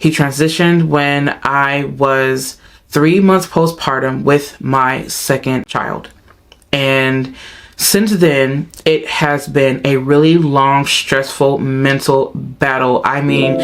He transitioned when I was 3 months postpartum with my second child. And since then, it has been a really long, stressful mental battle. I mean,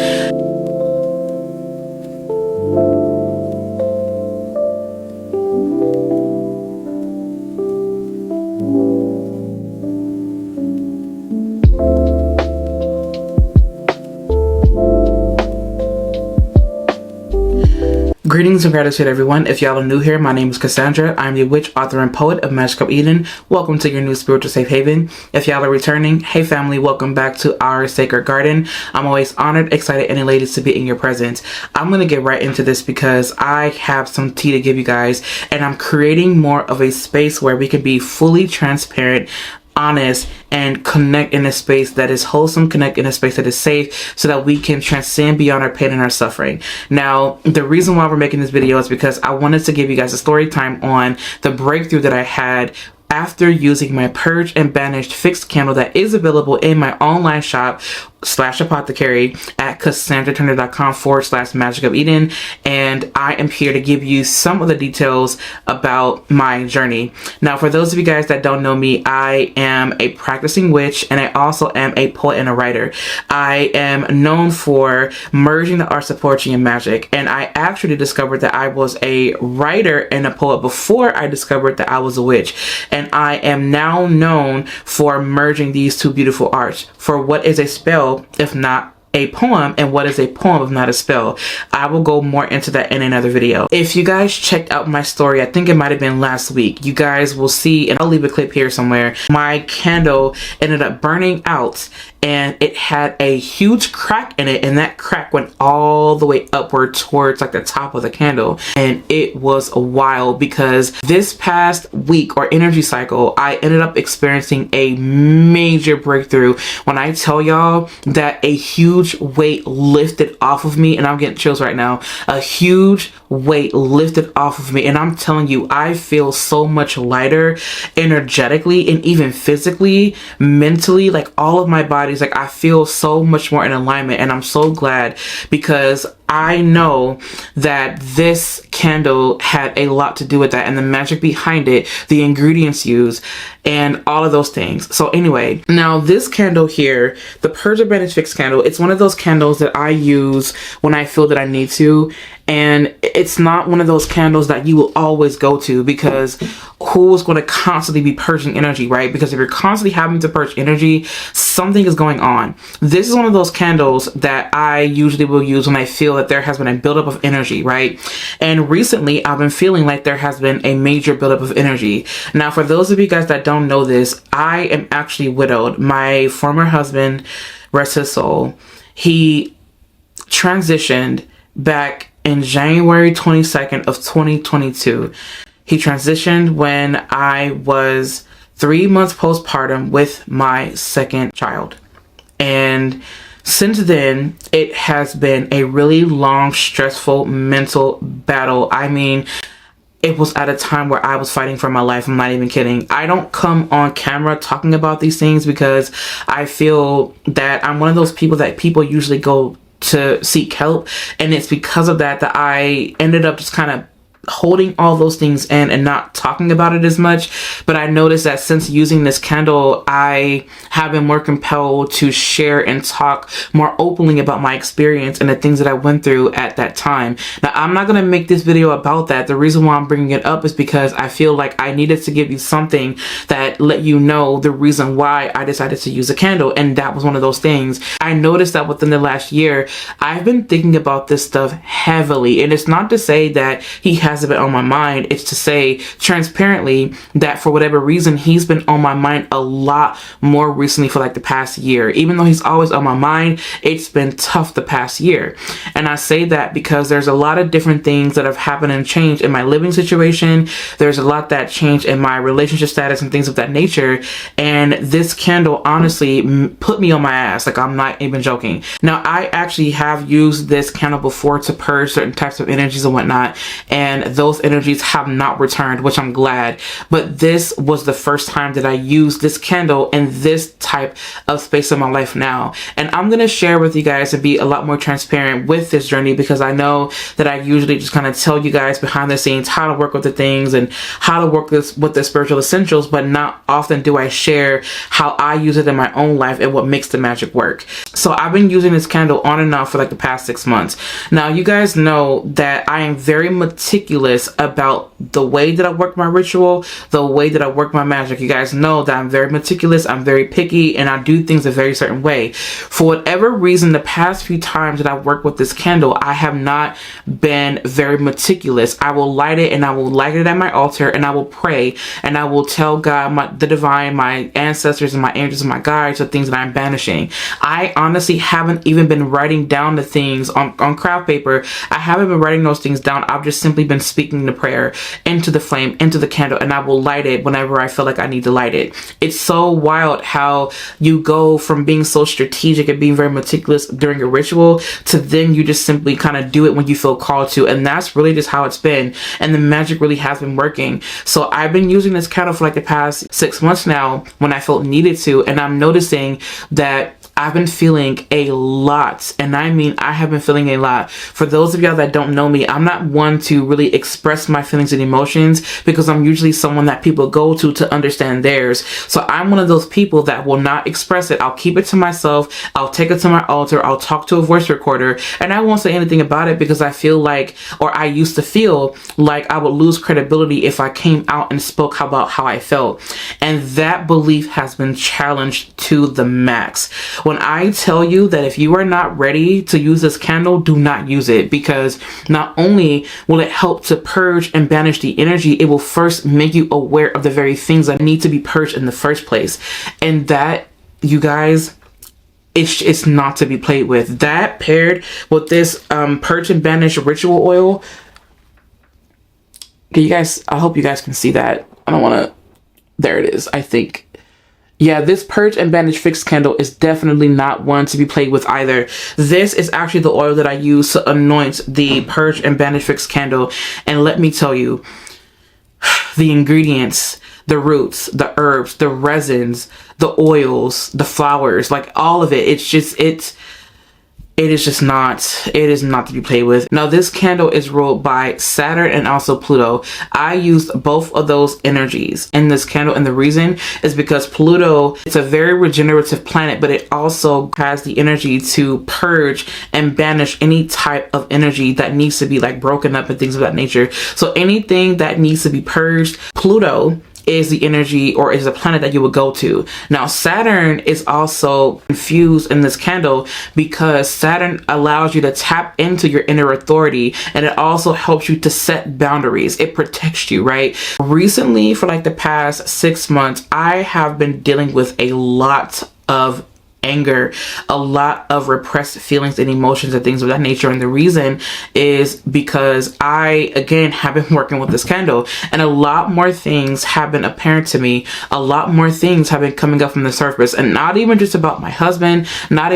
greetings and gratitude, everyone. If y'all are new here, my name is Cassandra. I'm the witch, author, and poet of Magic of Eden. Welcome to your new spiritual safe haven. If y'all are returning, hey family, welcome back to our sacred garden. I'm always honored, excited, and elated to be in your presence. I'm going to get right into this because I have some tea to give you guys, and I'm creating more of a space where we can be fully transparent, honest, and connect in a space that is wholesome, connect in a space that is safe, so that we can transcend beyond our pain and our suffering. Now, the reason why we're making this video is because I wanted to give you guys a story time on the breakthrough that I had after using my purge and banished fixed candle that is available in my online shop /apothecary at cassandraturner.com/magic of Eden. And I am here to give you some of the details about my journey. Now, for those of you guys that don't know me, I am a practicing witch, and I also am a poet and a writer. I am known for merging the arts of poetry and magic, and I actually discovered that I was a writer and a poet before I discovered that I was a witch. And I am now known for merging these two beautiful arts. For what is a spell if not a poem, and what is a poem if not a spell? I will go more into that in another video. If you guys checked out my story, I think it might have been last week, you guys will see, and I'll leave a clip here somewhere, my candle ended up burning out, and it had a huge crack in it, and that crack went all the way upward towards like the top of the candle. And it was wild because this past week or energy cycle, I ended up experiencing a major breakthrough. When I tell y'all that a huge weight lifted off of me, and I'm getting chills right now, a huge weight lifted off of me, and I'm telling you, I feel so much lighter energetically and even physically, mentally, like all of my body's like, I feel so much more in alignment. And I'm so glad because I know that this candle had a lot to do with that, and the magic behind it, the ingredients used, and all of those things. So anyway, now this candle here, the Purge or Banish Fixed candle, it's one of those candles that I use when I feel that I need to. And it's not one of those candles that you will always go to, because who's going to constantly be purging energy, right? Because if you're constantly having to purge energy, something is going on. This is one of those candles that I usually will use when I feel that there has been a buildup of energy, right? And recently I've been feeling like there has been a major buildup of energy. Now, for those of you guys that don't know this, I am actually widowed. My former husband, rest his soul, he transitioned back in January 22nd of 2022. He transitioned when I was 3 months postpartum with my second child. And since then, it has been a really long, stressful mental battle. I mean, it was at a time where I was fighting for my life. I'm not even kidding. I don't come on camera talking about these things because I feel that I'm one of those people that people usually go to seek help, and it's because of that I ended up just kind of holding all those things in and not talking about it as much. But I noticed that since using this candle, I have been more compelled to share and talk more openly about my experience and the things that I went through at that time. Now, I'm not going to make this video about that. The reason why I'm bringing it up is because I feel like I needed to give you something that let you know the reason why I decided to use a candle, and that was one of those things. I noticed that within the last year, I've been thinking about this stuff heavily, and it's not to say that he has been on my mind. It's to say transparently that for whatever reason, he's been on my mind a lot more recently for like the past year. Even though he's always on my mind, it's been tough the past year. And I say that because there's a lot of different things that have happened and changed in my living situation. There's a lot that changed in my relationship status and things of that nature. And this candle honestly put me on my ass. Like, I'm not even joking. Now, I actually have used this candle before to purge certain types of energies and whatnot, and those energies have not returned, which I'm glad. But this was the first time that I used this candle in this type of space in my life now. And I'm going to share with you guys and be a lot more transparent with with this journey, because I know that I usually just kind of tell you guys behind the scenes how to work with the things and how to work this with the spiritual essentials, but not often do I share how I use it in my own life and what makes the magic work. So I've been using this candle on and off for like the past 6 months. Now, you guys know that I am very meticulous about the way that I work my ritual, the way that I work my magic. You guys know that I'm very meticulous, I'm very picky, and I do things a very certain way. For whatever reason, the past few times that I've worked with this candle, I have not been very meticulous. I will light it, and I will light it at my altar, and I will pray, and I will tell God, the divine, my ancestors and my angels and my guides, the things that I'm banishing. I honestly haven't even been writing down the things on craft paper. I haven't been writing those things down. I've just simply been speaking the prayer into the flame, into the candle, and I will light it whenever I feel like I need to light it. It's so wild how you go from being so strategic and being very meticulous during a ritual to then you just simply kind of do it when you feel called to. And that's really just how it's been. And the magic really has been working. So I've been using this candle for like the past 6 months now when I felt needed to. And I'm noticing that I've been feeling a lot, and I mean I have been feeling a lot. For those of y'all that don't know me, I'm not one to really express my feelings and emotions because I'm usually someone that people go to understand theirs. So I'm one of those people that will not express it. I'll keep it to myself. I'll take it to my altar. I'll talk to a voice recorder, and I won't say anything about it because I feel like, or I used to feel like, I would lose credibility if I came out and spoke about how I felt. And that belief has been challenged to the max. When I tell you that if you are not ready to use this candle, do not use it, because not only will it help to purge and banish the energy, it will first make you aware of the very things that need to be purged in the first place. And that, you guys, it's not to be played with. That paired with this purge and banish ritual oil. Okay, you guys, I hope you guys can see that. I don't want to, there it is, I think. Yeah, this purge and banish fixed candle is definitely not one to be played with either. This is actually the oil that I use to anoint the purge and banish fixed candle. And let me tell you, the ingredients, the roots, the herbs, the resins, the oils, the flowers, like all of it, it is not to be played with. Now, this candle is ruled by Saturn and also Pluto. I used both of those energies in this candle, and the reason is because Pluto, it's a very regenerative planet, but it also has the energy to purge and banish any type of energy that needs to be like broken up and things of that nature. So anything that needs to be purged, Pluto is the energy, or is a planet that you would go to. Now, Saturn is also infused in this candle because Saturn allows you to tap into your inner authority, and it also helps you to set boundaries. It protects you, right? Recently, for like the past 6 months, I have been dealing with a lot of anger, a lot of repressed feelings and emotions and things of that nature. And the reason is because I, again, have been working with this candle, and a lot more things have been apparent to me. A lot more things have been coming up from the surface, and not even just about my husband, not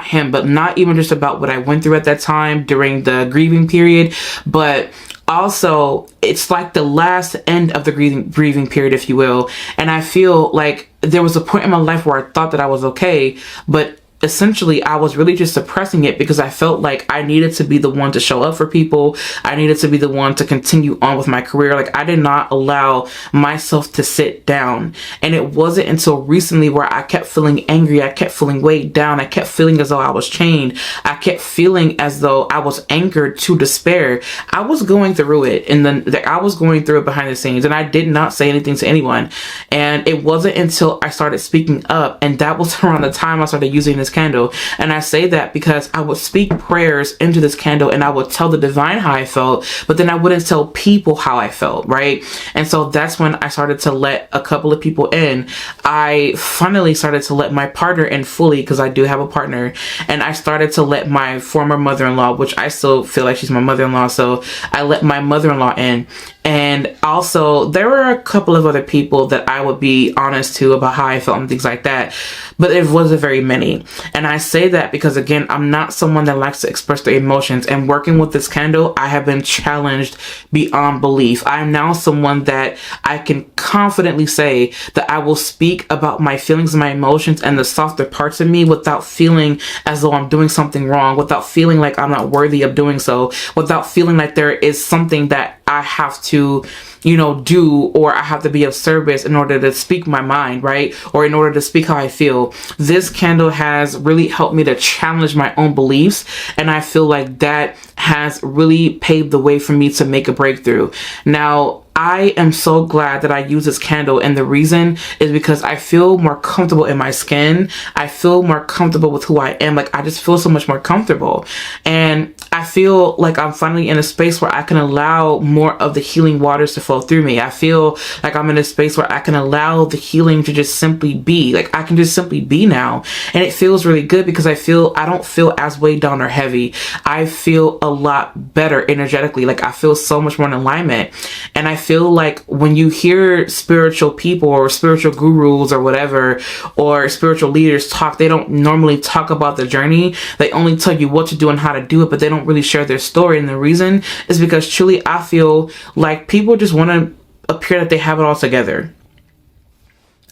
him, but not even just about what I went through at that time during the grieving period, but also it's like the last end of the grieving period, if you will. And I feel like there was a point in my life where I thought that I was okay, but essentially I was really just suppressing it because I felt like I needed to be the one to show up for people. I needed to be the one to continue on with my career. Like, I did not allow myself to sit down. And it wasn't until recently where I kept feeling angry. I kept feeling weighed down. I kept feeling as though I was chained. I kept feeling as though I was anchored to despair. I was going through it, and then I was going through it behind the scenes, and I did not say anything to anyone. And it wasn't until I started speaking up, and that was around the time I started using this candle. And I say that because I would speak prayers into this candle, and I would tell the divine how I felt, but then I wouldn't tell people how I felt, right? And so that's when I started to let a couple of people in. I finally started to let my partner in fully, because I do have a partner, and I started to let my former mother-in-law, which I still feel like she's my mother-in-law, so I let my mother-in-law in. And also there were a couple of other people that I would be honest to about how I felt and things like that, but it wasn't very many. And I say that because, again, I'm not someone that likes to express their emotions. And working with this candle, I have been challenged beyond belief. I am now someone that I can confidently say that I will speak about my feelings and my emotions and the softer parts of me without feeling as though I'm doing something wrong, without feeling like I'm not worthy of doing so, without feeling like there is something that I have to, do, or I have to be of service in order to speak my mind, right? Or in order to speak how I feel. This candle has really helped me to challenge my own beliefs. And I feel like that has really paved the way for me to make a breakthrough. Now, I am so glad that I use this candle, and the reason is because I feel more comfortable in my skin. I feel more comfortable with who I am. Like, I just feel so much more comfortable. And I feel like I'm finally in a space where I can allow more of the healing waters to flow through me. I feel like I'm in a space where I can allow the healing to just simply be. Like, I can just simply be now. And it feels really good because I don't feel as weighed down or heavy. I feel a lot better energetically. Like, I feel so much more in alignment. And I feel like when you hear spiritual people or spiritual gurus or whatever, or spiritual leaders talk, they don't normally talk about the journey. They only tell you what to do and how to do it, but they don't really share their story. And the reason is because truly I feel like people just want to appear that they have it all together.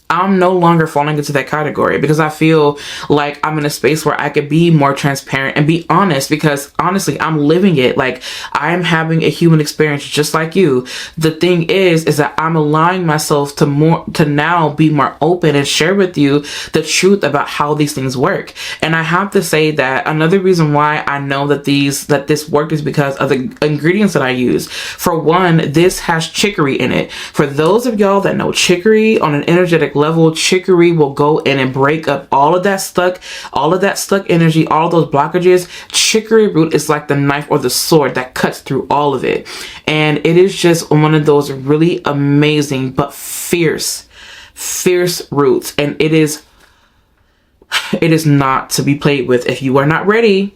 I'm no longer falling into that category because I feel like I'm in a space where I could be more transparent and be honest, because honestly, I'm living it. Like, I'm having a human experience just like you. The thing is that I'm allowing myself to now be more open and share with you the truth about how these things work. And I have to say that another reason why I know that this worked is because of the ingredients that I use. For one, this has chicory in it. For those of y'all that know chicory on an energetic level, chicory will go in and break up all of that stuck energy, all those blockages. Chicory root is like the knife or the sword that cuts through all of it. And it is just one of those really amazing but fierce roots. And it is not to be played with. If you're not ready,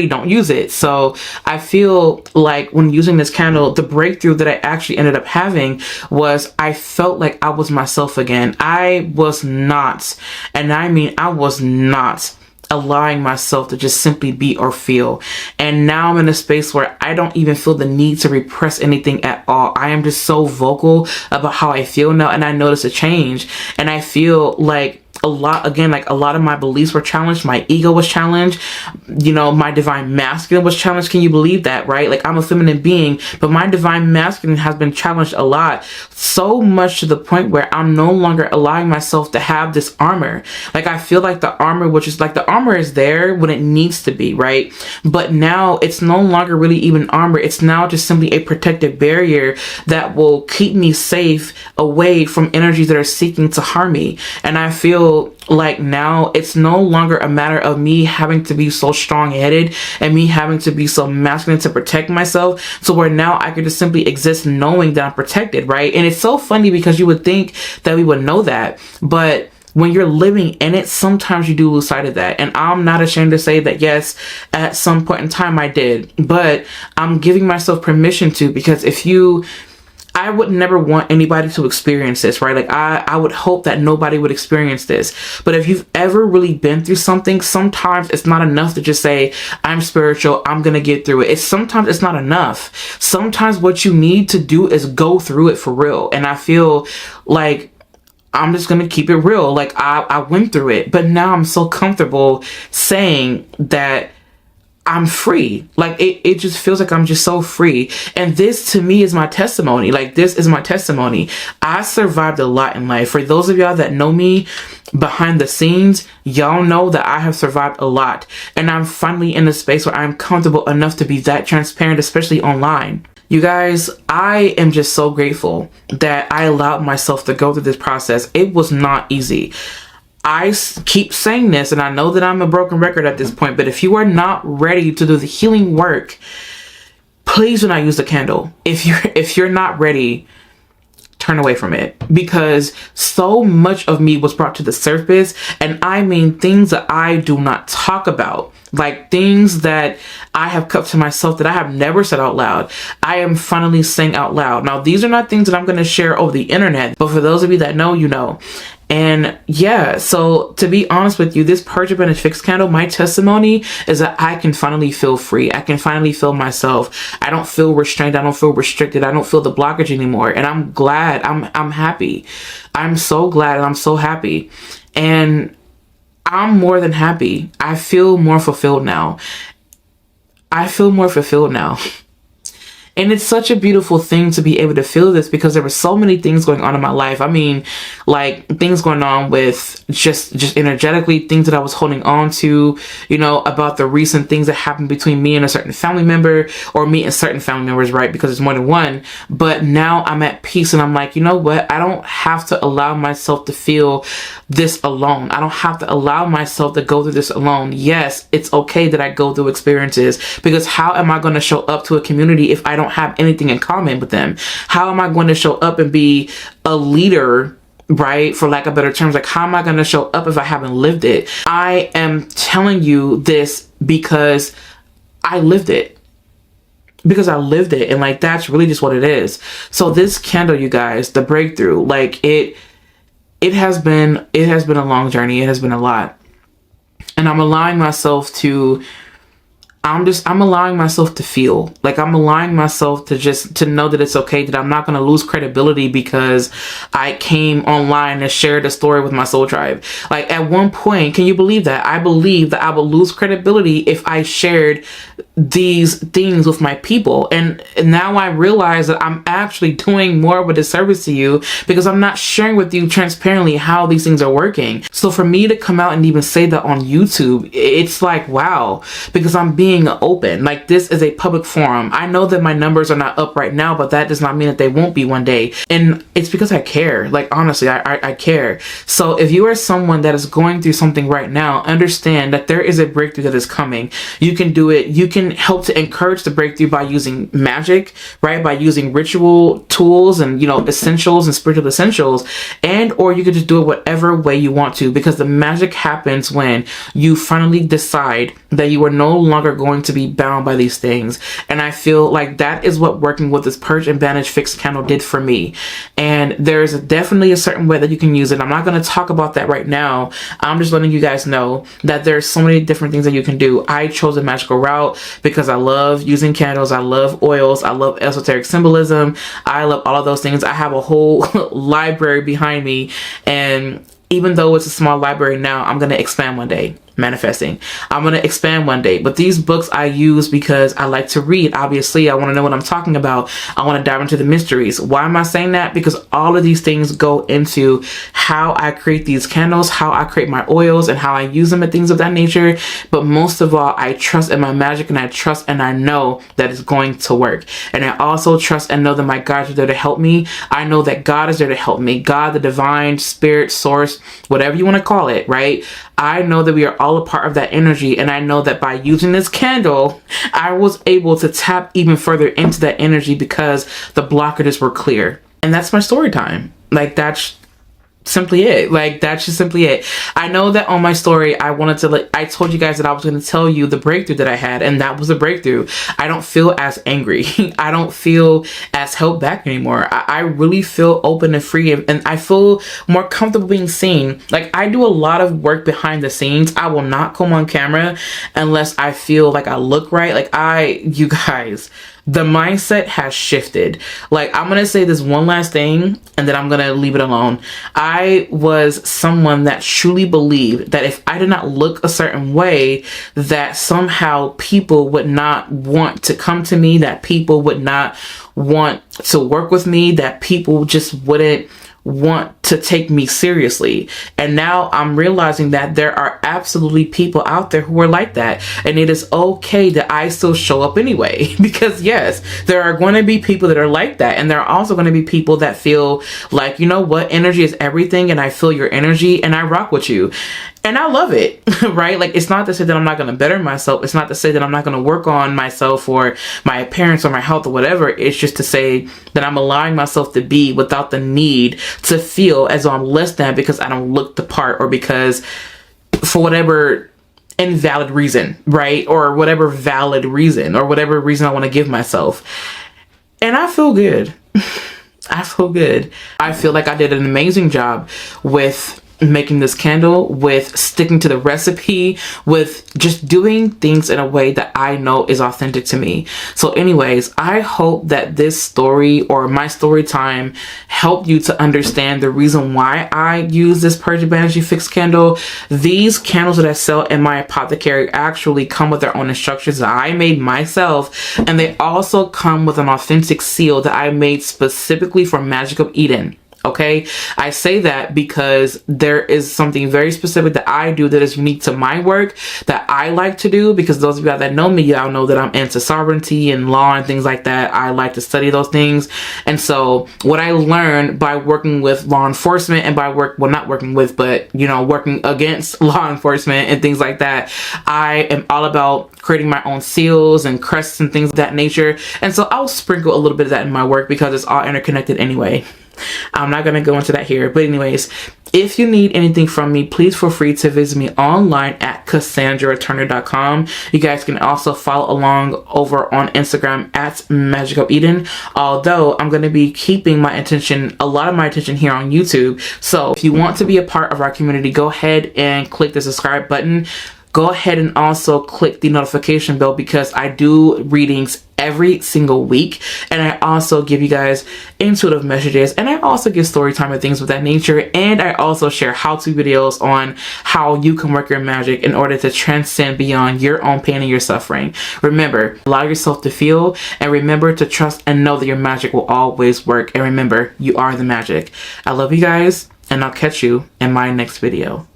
don't use it. So I feel like when using this candle, the breakthrough that I actually ended up having was I felt like I was myself again. I was not, and I mean I was not, allowing myself to just simply be or feel. And now I'm in a space where I don't even feel the need to repress anything at all. I am just so vocal about how I feel now, and I notice a change. And I feel like a lot of my beliefs were challenged. My ego was challenged. My divine masculine was challenged. Can you believe that, right? Like, I'm a feminine being, but my divine masculine has been challenged a lot. So much to the point where I'm no longer allowing myself to have this armor. Like, I feel like the armor is there when it needs to be, right? But now it's no longer really even armor. It's now just simply a protective barrier that will keep me safe away from energies that are seeking to harm me. And I feel like now it's no longer a matter of me having to be so strong-headed and me having to be so masculine to protect myself, so where now I could just simply exist knowing that I'm protected, right? And it's so funny because you would think that we would know that, but when you're living in it, sometimes you do lose sight of that. And I'm not ashamed to say that, yes, at some point in time I did, but I'm giving myself permission to, because I would never want anybody to experience this, right? Like, I would hope that nobody would experience this. But if you've ever really been through something, sometimes it's not enough to just say, I'm spiritual, I'm going to get through it. Sometimes it's not enough. Sometimes what you need to do is go through it for real. And I feel like I'm just going to keep it real. Like, I went through it, but now I'm so comfortable saying that I'm free. Like, it just feels like I'm just so free. And this to me is my testimony. Like, this is my testimony. I survived a lot in life. For those of y'all that know me behind the scenes, y'all know that I have survived a lot. And I'm finally in a space where I'm comfortable enough to be that transparent, especially online. You guys, I am just so grateful that I allowed myself to go through this process. It was not easy. I keep saying this, and I know that I'm a broken record at this point, but if you are not ready to do the healing work, please do not use the candle. If you're not ready, turn away from it, because so much of me was brought to the surface. And I mean things that I do not talk about, like things that I have kept to myself that I have never said out loud. I am finally saying out loud. Now, these are not things that I'm going to share over the internet, but for those of you that know, you know. And yeah, so to be honest with you, this purge and banish fixed candle, my testimony is that I can finally feel free. I can finally feel myself. I don't feel restrained. I don't feel restricted. I don't feel the blockage anymore. And I'm glad. I'm happy. I'm so glad and I'm so happy. And I'm more than happy. I feel more fulfilled now. I feel more fulfilled now. And it's such a beautiful thing to be able to feel this, because there were so many things going on in my life. I mean, like things going on with just energetically, things that I was holding on to, you know, about the recent things that happened between me and a certain family member, or me and certain family members, right? Because there's more than one. But now I'm at peace and I'm like, you know what? I don't have to allow myself to feel this alone. I don't have to allow myself to go through this alone. Yes, it's okay that I go through experiences, because how am I going to show up to a community if I don't have anything in common with them? How am I going to show up and be a leader, right? For lack of better terms, like how am I going to show up if I haven't lived it? I am telling you this because I lived it. Because I lived it. And like, that's really just what it is. So this candle, you guys, the breakthrough, like it has been a long journey. It has been a lot. And I'm allowing myself to I'm allowing myself to feel. Like I'm allowing myself to know that it's okay, that I'm not going to lose credibility because I came online and shared a story with my soul tribe. Like at one point, can you believe that? I believe that I would lose credibility if I shared these things with my people. And now I realize that I'm actually doing more of a disservice to you because I'm not sharing with you transparently how these things are working. So for me to come out and even say that on YouTube, it's like, wow, because I'm being open. Like this is a public forum. I know that my numbers are not up right now, but that does not mean that they won't be one day. And it's because I care. Like honestly, I care. So if you are someone that is going through something right now, understand that there is a breakthrough that is coming. You can do it. You can help to encourage the breakthrough by using magic, right? By using ritual tools and, you know, essentials and spiritual essentials. And, or you could just do it whatever way you want to, because the magic happens when you finally decide that you are no longer going to be bound by these things. And I feel like that is what working with this purge and banish fixed candle did for me. And there's definitely a certain way that you can use it. I'm not going to talk about that right now. I'm just letting you guys know that there's so many different things that you can do. I chose a magical route because I love using candles. I love oils. I love esoteric symbolism. I love all of those things. I have a whole library behind me. And even though it's a small library now, I'm going to expand one day. Manifesting. I'm going to expand one day. But these books I use because I like to read. Obviously, I want to know what I'm talking about. I want to dive into the mysteries. Why am I saying that? Because all of these things go into how I create these candles, how I create my oils, and how I use them and things of that nature. But most of all, I trust in my magic, and I trust and I know that it's going to work. And I also trust and know that my guides are there to help me. I know that God is there to help me. God, the divine spirit, source, whatever you want to call it, right? I know that we are all a part of that energy, and I know that by using this candle, I was able to tap even further into that energy because the blockages were clear. And that's my story time. Like that's simply it. Like that's just simply it. I know that on my story, I told you guys that I was going to tell you the breakthrough that I had, and that was a breakthrough. I don't feel as angry. I don't feel as held back anymore. I really feel open and free, and I feel more comfortable being seen. Like I do a lot of work behind the scenes. I will not come on camera unless I feel like I look right. Like you guys, the mindset has shifted. Like I'm gonna say this one last thing and then I'm gonna leave it alone. I was someone that truly believed that if I did not look a certain way, that somehow people would not want to come to me, that people would not want to work with me, that people just wouldn't want to take me seriously. And now I'm realizing that there are absolutely people out there who are like that, and it is okay that I still show up anyway. Because yes, there are going to be people that are like that, and there are also going to be people that feel like, you know what, energy is everything, and I feel your energy and I rock with you. And I love it, right? Like, it's not to say that I'm not going to better myself. It's not to say that I'm not going to work on myself or my appearance or my health or whatever. It's just to say that I'm allowing myself to be without the need to feel as though I'm less than because I don't look the part, or because for whatever invalid reason, right? Or whatever valid reason, or whatever reason I want to give myself. And I feel good. I feel good. I feel like I did an amazing job with making this candle, with sticking to the recipe, with just doing things in a way that I know is authentic to me. So anyways, I hope that this story or my story time helped you to understand the reason why I use this Purge, Banish, Fix candle. These candles that I sell in my apothecary actually come with their own instructions that I made myself, and they also come with an authentic seal that I made specifically for Magic of Eden. Okay, I say that because there is something very specific that I do that is unique to my work that I like to do, because those of y'all that know me, y'all know that I'm into sovereignty and law and things like that. I like to study those things. And so what I learned by working with law enforcement and by not working with, but you know, working against law enforcement and things like that, I am all about creating my own seals and crests and things of that nature. And so I'll sprinkle a little bit of that in my work because it's all interconnected anyway. I'm not going to go into that here. But anyways, if you need anything from me, please feel free to visit me online at CassandraTurner.com. You guys can also follow along over on Instagram at Magic of Eden. Although I'm going to be keeping a lot of my attention here on YouTube. So if you want to be a part of our community, go ahead and click the subscribe button. Go ahead and also click the notification bell, because I do readings every single week, and I also give you guys intuitive messages, and I also give story time and things of that nature, and I also share how-to videos on how you can work your magic in order to transcend beyond your own pain and your suffering. Remember, allow yourself to feel, and remember to trust and know that your magic will always work, and remember, you are the magic. I love you guys, and I'll catch you in my next video.